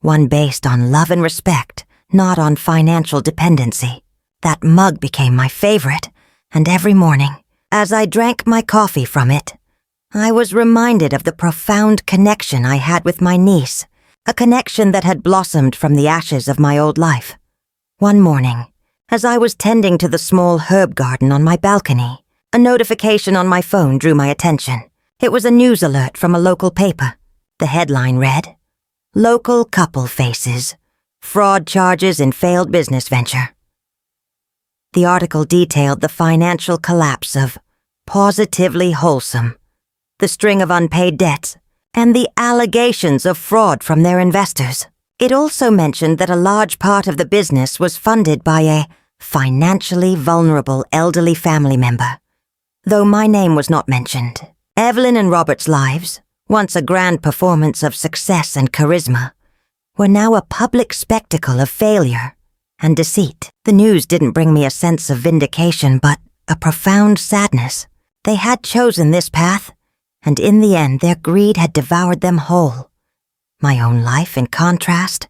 one based on love and respect, not on financial dependency. That mug became my favorite, and every morning, as I drank my coffee from it, I was reminded of the profound connection I had with my niece, a connection that had blossomed from the ashes of my old life. One morning, as I was tending to the small herb garden on my balcony, a notification on my phone drew my attention. It was a news alert from a local paper. The headline read, "Local couple faces fraud charges in failed business venture." The article detailed the financial collapse of Positively Wholesome, the string of unpaid debts, and the allegations of fraud from their investors. It also mentioned that a large part of the business was funded by a financially vulnerable elderly family member, though my name was not mentioned. Evelyn and Robert's lives, once a grand performance of success and charisma, were now a public spectacle of failure and deceit. The news didn't bring me a sense of vindication, but a profound sadness. They had chosen this path, and in the end their greed had devoured them whole. My own life, in contrast,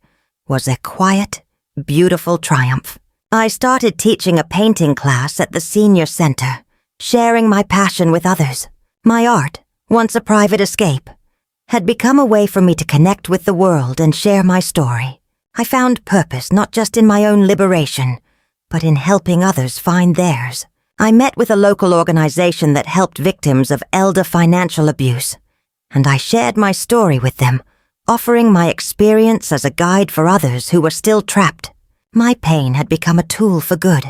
was a quiet, beautiful triumph. I started teaching a painting class at the senior center, sharing my passion with others. My art, once a private escape, had become a way for me to connect with the world and share my story. I found purpose not just in my own liberation, but in helping others find theirs. I met with a local organization that helped victims of elder financial abuse, and I shared my story with them, offering my experience as a guide for others who were still trapped. My pain had become a tool for good,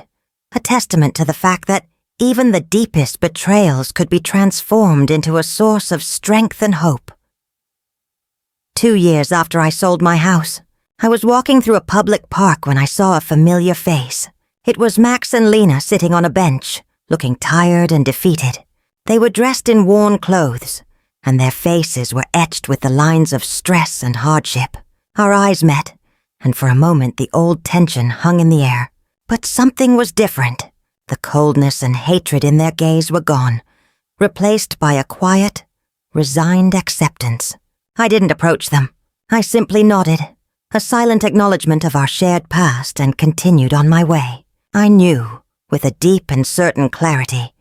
a testament to the fact that even the deepest betrayals could be transformed into a source of strength and hope. 2 years after I sold my house, I was walking through a public park when I saw a familiar face. It was Max and Lena sitting on a bench, looking tired and defeated. They were dressed in worn clothes, and their faces were etched with the lines of stress and hardship. Our eyes met, and for a moment the old tension hung in the air. But something was different. The coldness and hatred in their gaze were gone, replaced by a quiet, resigned acceptance. I didn't approach them. I simply nodded, a silent acknowledgement of our shared past, and continued on my way. I knew, with a deep and certain clarity,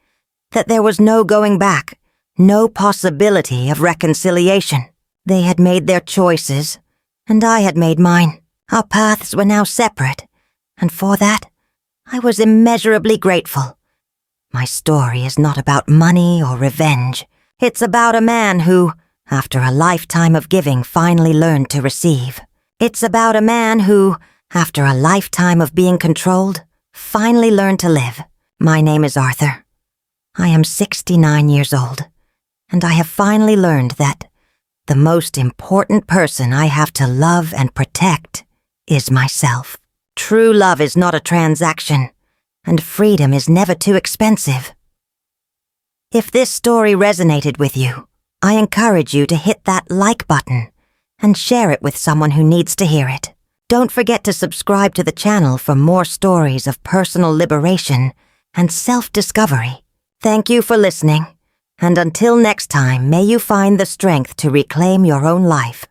that there was no going back, no possibility of reconciliation. They had made their choices, and I had made mine. Our paths were now separate, and for that, I was immeasurably grateful. My story is not about money or revenge. It's about a man who, after a lifetime of giving, finally learned to receive. It's about a man who, after a lifetime of being controlled, finally learned to live. My name is Arthur. I am 69 years old, and I have finally learned that the most important person I have to love and protect is myself. True love is not a transaction, and freedom is never too expensive. If this story resonated with you, I encourage you to hit that like button and share it with someone who needs to hear it. Don't forget to subscribe to the channel for more stories of personal liberation and self-discovery. Thank you for listening, and until next time, may you find the strength to reclaim your own life.